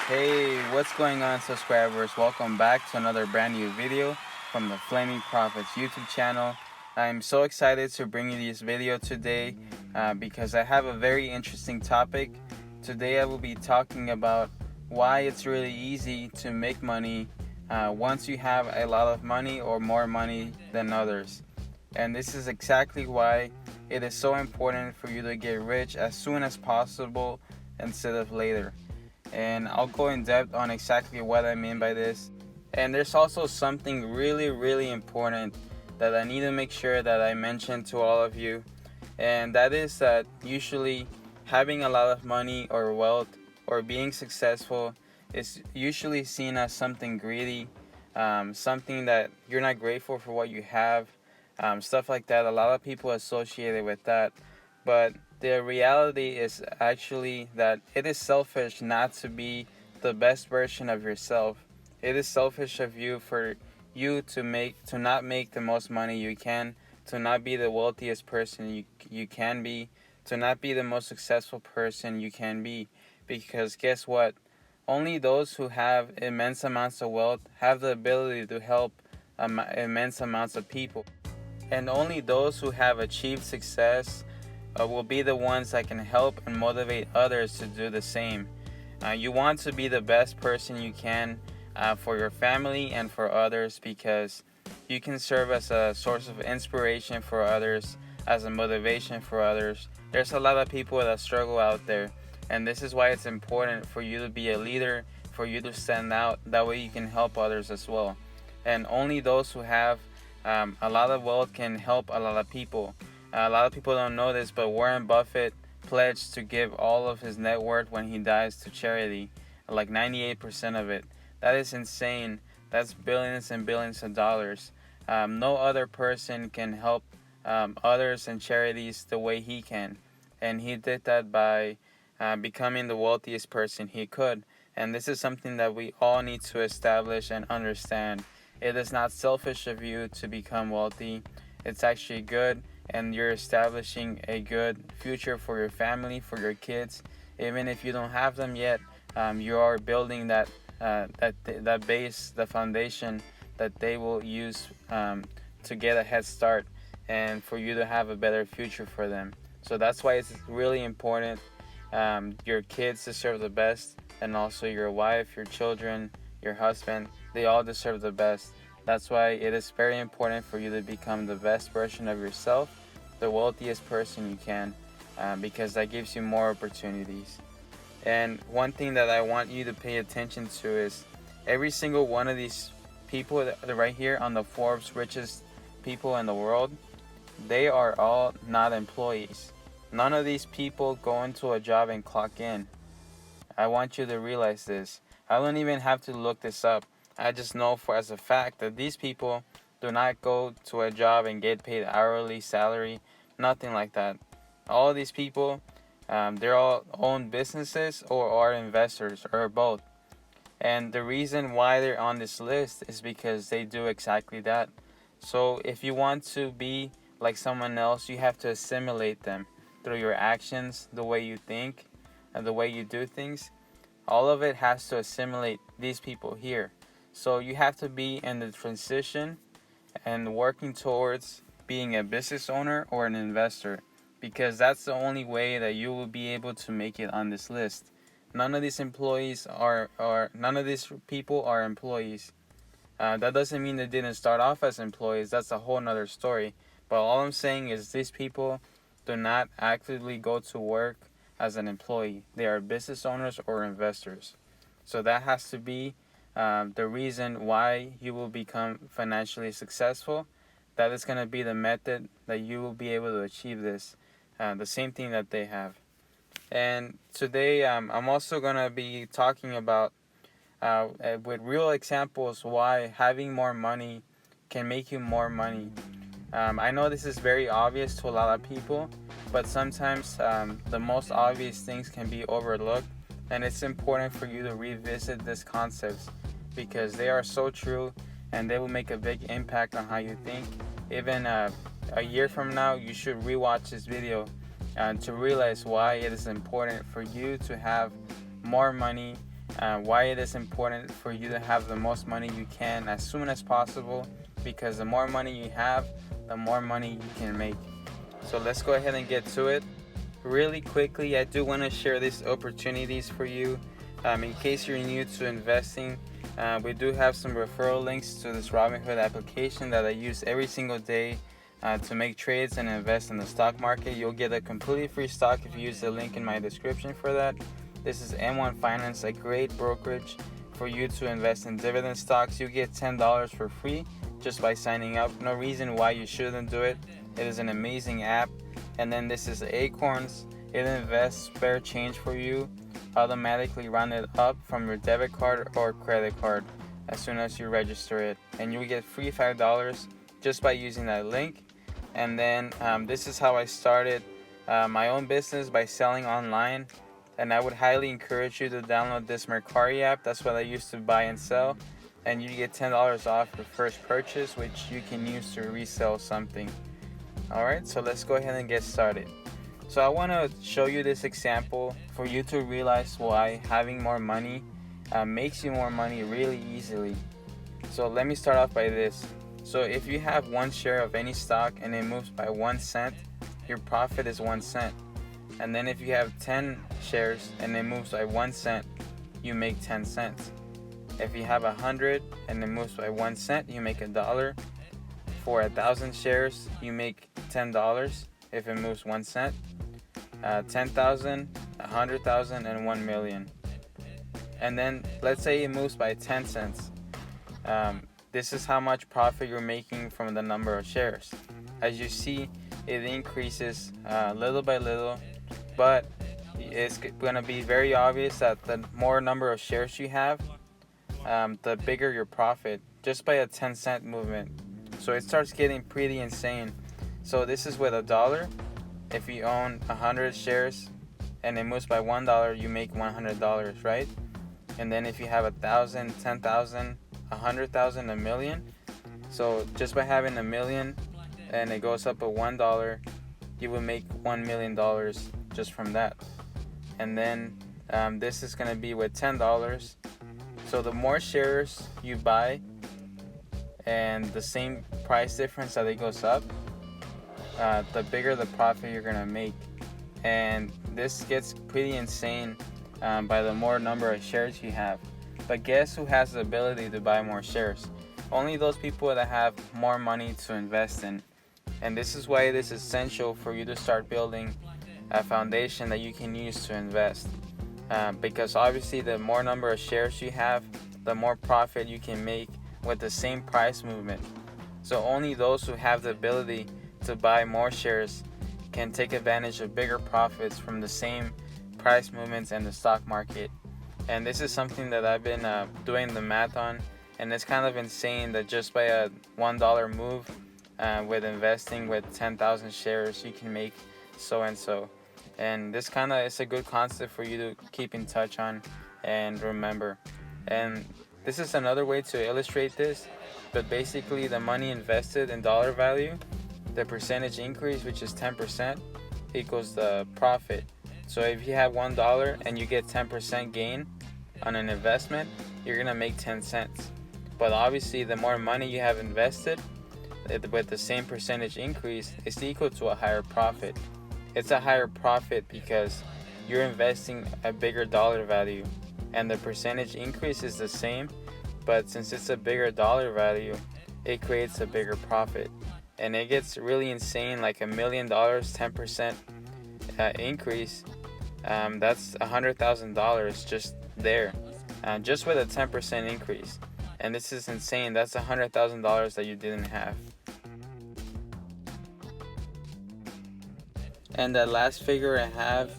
Hey, what's going on, subscribers? Welcome back to another brand new video from the Flaming Prophets YouTube channel. I'm so excited to bring you this video today because I have a very interesting topic. Today I will be talking about why it's really easy to make money once you have a lot of money or more money than others. And this is exactly why it is so important for you to get rich as soon as possible instead of later. And I'll go in depth on exactly what I mean by this. And there's also something really important that I need to make sure that I mention to all of you, and that is that usually having a lot of money or wealth or being successful is usually seen as something greedy, something that you're not grateful for what you have, stuff like that. A lot of people associate it with that, but the reality is actually that it is selfish not to be the best version of yourself. It is selfish of you for you to not make the most money you can, to not be the wealthiest person you can be, to not be the most successful person you can be. Because guess what? Only those who have immense amounts of wealth have the ability to help immense amounts of people. And only those who have achieved success will be the ones that can help and motivate others to do the same. You want to be the best person you can for your family and for others, because you can serve as a source of inspiration for others, as a motivation for others. There's a lot of people that struggle out there, and this is why it's important for you to be a leader, for you to stand out. That way you can help others as well. And only those who have a lot of wealth can help a lot of people. A lot of people don't know this, but Warren Buffett pledged to give all of his net worth when he dies to charity, like 98% of it. That is insane. That's billions and billions of dollars. No other person can help others and charities the way he can. And he did that by becoming the wealthiest person he could. And this is something that we all need to establish and understand. It is not selfish of you to become wealthy. It's actually good, and you're establishing a good future for your family, for your kids. Even if you don't have them yet, you are building that base, the foundation that they will use to get a head start and for you to have a better future for them. So that's why it's really important your kids deserve the best, and also your wife, your children, your husband. They all deserve the best. That's why it is very important for you to become the best version of yourself, the wealthiest person you can, because that gives you more opportunities. And one thing that I want you to pay attention to is every single one of these people that are right here on the Forbes richest people in the world, they are all not employees. None of these people go into a job and clock in. I want you to realize this. I don't even have to look this up. I just know for as a fact that these people do not go to a job and get paid hourly salary, nothing like that. All these people, they're all own businesses or are investors or both. And the reason why they're on this list is because they do exactly that. So if you want to be like someone else, you have to assimilate them through your actions, the way you think, and the way you do things. All of it has to assimilate these people here. So you have to be in the transition and working towards being a business owner or an investor, because that's the only way that you will be able to make it on this list. None of these people are employees. That doesn't mean they didn't start off as employees. That's a whole nother story. But all I'm saying is these people do not actively go to work as an employee. They are business owners or investors. So that has to be the reason why you will become financially successful. That is going to be the method that you will be able to achieve this. The same thing that they have. And today I'm also going to be talking about with real examples why having more money can make you more money. I know this is very obvious to a lot of people, but sometimes the most obvious things can be overlooked, and it's important for you to revisit these concepts because they are so true and they will make a big impact on how you think. Even a year from now, you should rewatch this video to realize why it is important for you to have more money why it is important for you to have the most money you can as soon as possible, because the more money you have, the more money you can make. So let's go ahead and get to it. Really quickly, I do want to share these opportunities for you. In case you're new to investing, we do have some referral links to this Robinhood application that I use every single day to make trades and invest in the stock market. You'll get a completely free stock if you use the link in my description for that. This is M1 Finance, a great brokerage for you to invest in dividend stocks. You get $10 for free just by signing up. No reason why you shouldn't do it. It is an amazing app. And then this is Acorns. It invests spare change for you, automatically rounded up from your debit card or credit card as soon as you register it. And you get free $5 just by using that link. And then this is how I started my own business, by selling online. And I would highly encourage you to download this Mercari app. That's what I used to buy and sell. And you get $10 off your first purchase, which you can use to resell something. Alright, so let's go ahead and get started. So I want to show you this example for you to realize why having more money makes you more money really easily. So let me start off by this. So if you have one share of any stock and it moves by 1 cent, your profit is 1 cent. And then if you have 10 shares and it moves by 1 cent, you make 10 cents. If you have 100 and it moves by 1 cent, you make $1. For 1,000 shares, you make $10 if it moves 1 cent. 10,000, 100,000, and 1 million. And then let's say it moves by 10 cents. This is how much profit you're making from the number of shares. As you see, it increases little by little, but it's going to be very obvious that the more number of shares you have, the bigger your profit, just by a 10-cent movement. So it starts getting pretty insane. So this is with $1. If you own 100 shares and it moves by $1, you make $100, right? And then if you have 1,000, 10,000, 100,000, 1,000,000. So just by having 1,000,000 and it goes up at $1, you will make $1 million just from that. And then this is going to be with $10. So the more shares you buy and the same price difference that it goes up, the bigger the profit you're going to make. And this gets pretty insane by the more number of shares you have. But guess who has the ability to buy more shares? Only those people that have more money to invest in. And this is why it is essential for you to start building a foundation that you can use to invest. Because obviously the more number of shares you have, the more profit you can make with the same price movement. So only those who have the ability to buy more shares can take advantage of bigger profits from the same price movements in the stock market. And this is something that I've been doing the math on, and it's kind of insane that just by a $1 move with investing with 10,000 shares, you can make so and so. And this kind of is a good concept for you to keep in touch on and remember. And this is another way to illustrate this, but basically the money invested in dollar value, the percentage increase, which is 10%, equals the profit. So if you have $1 and you get 10% gain on an investment, you're gonna make 10 cents. But obviously the more money you have invested with the same percentage increase, it's equal to a higher profit. It's a higher profit because you're investing a bigger dollar value, and the percentage increase is the same, but since it's a bigger dollar value, it creates a bigger profit. And it gets really insane, like $1 million, 10% increase. That's $100,000 just there, just with a 10% increase. And this is insane. That's $100,000 that you didn't have. And the last figure I have,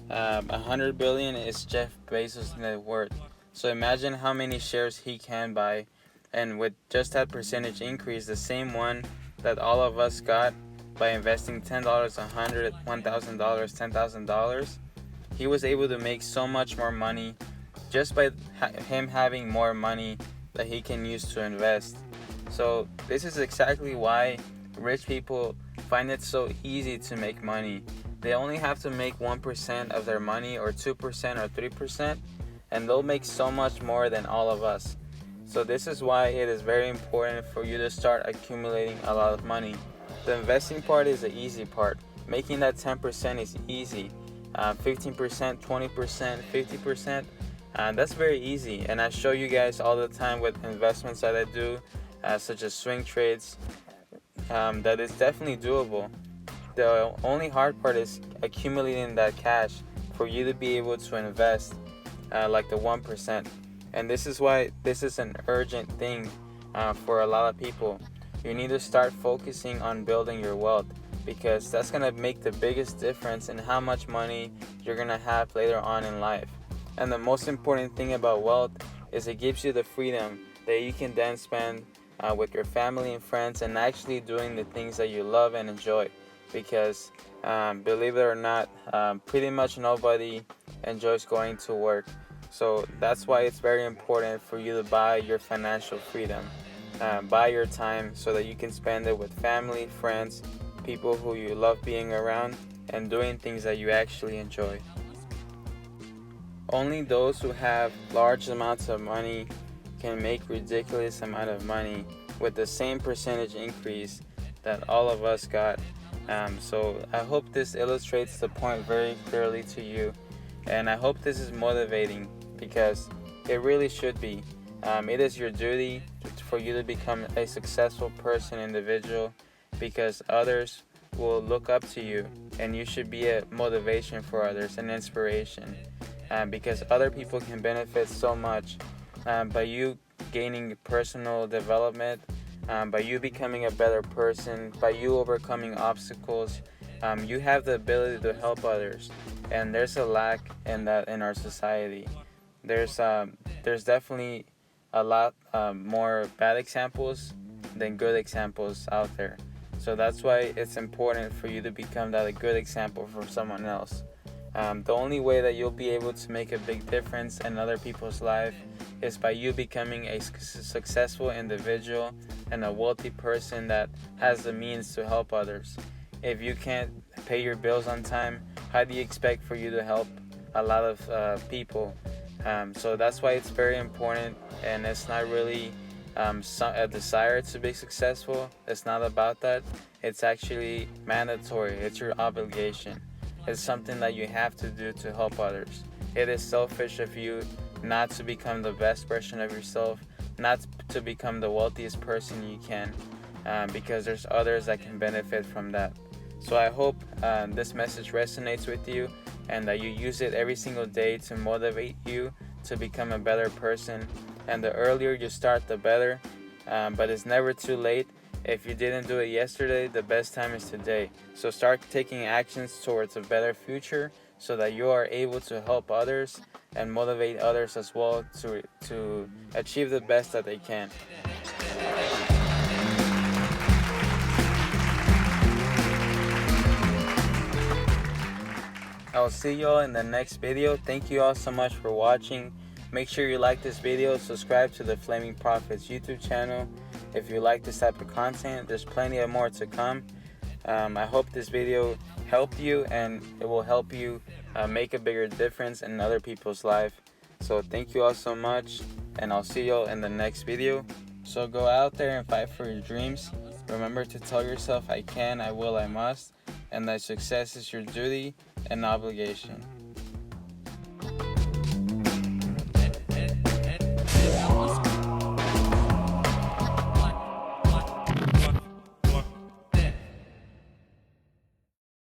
100 billion, is Jeff Bezos' net worth. So imagine how many shares he can buy, and with just that percentage increase, the same one that all of us got by investing $10, $100, $1,000, $10,000, he was able to make so much more money just by him having more money that he can use to invest. So this is exactly why rich people find it so easy to make money. They only have to make 1% of their money, or 2% or 3%, and they'll make so much more than all of us. So this is why it is very important for you to start accumulating a lot of money. The investing part is the easy part. Making that 10% is easy. 15%, 20%, 50%, that's very easy. And I show you guys all the time with investments that I do, such as swing trades, that is definitely doable. The only hard part is accumulating that cash for you to be able to invest like the 1%. And this is why this is an urgent thing for a lot of people. You need to start focusing on building your wealth, because that's going to make the biggest difference in how much money you're going to have later on in life. And the most important thing about wealth is it gives you the freedom that you can then spend with your family and friends and actually doing the things that you love and enjoy. Because believe it or not, pretty much nobody enjoys going to work. So that's why it's very important for you to buy your financial freedom. Buy your time so that you can spend it with family, friends, people who you love being around, and doing things that you actually enjoy. Only those who have large amounts of money can make ridiculous amount of money with the same percentage increase that all of us got. So I hope this illustrates the point very clearly to you, and I hope this is motivating, because it really should be. It is your duty for you to become a successful person, individual, because others will look up to you, and you should be a motivation for others, an inspiration, because other people can benefit so much by you gaining personal development, by you becoming a better person, by you overcoming obstacles. You have the ability to help others, and there's a lack in that in our society. There's definitely a lot more bad examples than good examples out there. So that's why it's important for you to become that a good example for someone else. The only way that you'll be able to make a big difference in other people's life is by you becoming a successful individual and a wealthy person that has the means to help others. If you can't pay your bills on time, how do you expect for you to help a lot of people? So that's why it's very important, and it's not really a desire to be successful. It's not about that. It's actually mandatory. It's your obligation. It's something that you have to do to help others. It is selfish of you not to become the best version of yourself, not to become the wealthiest person you can, because there's others that can benefit from that. So I hope this message resonates with you, and that you use it every single day to motivate you to become a better person. And the earlier you start, the better, but it's never too late. If you didn't do it yesterday, the best time is today. So start taking actions towards a better future, so that you are able to help others and motivate others as well to achieve the best that they can. I'll see y'all in the next video. Thank you all so much for watching. Make sure you like this video, subscribe to the Flaming Prophets YouTube channel. If you like this type of content, there's plenty of more to come. I hope this video helped you, and it will help you make a bigger difference in other people's life. So thank you all so much, and I'll see y'all in the next video. So go out there and fight for your dreams. Remember to tell yourself, I can, I will, I must, and that success is your duty and obligation.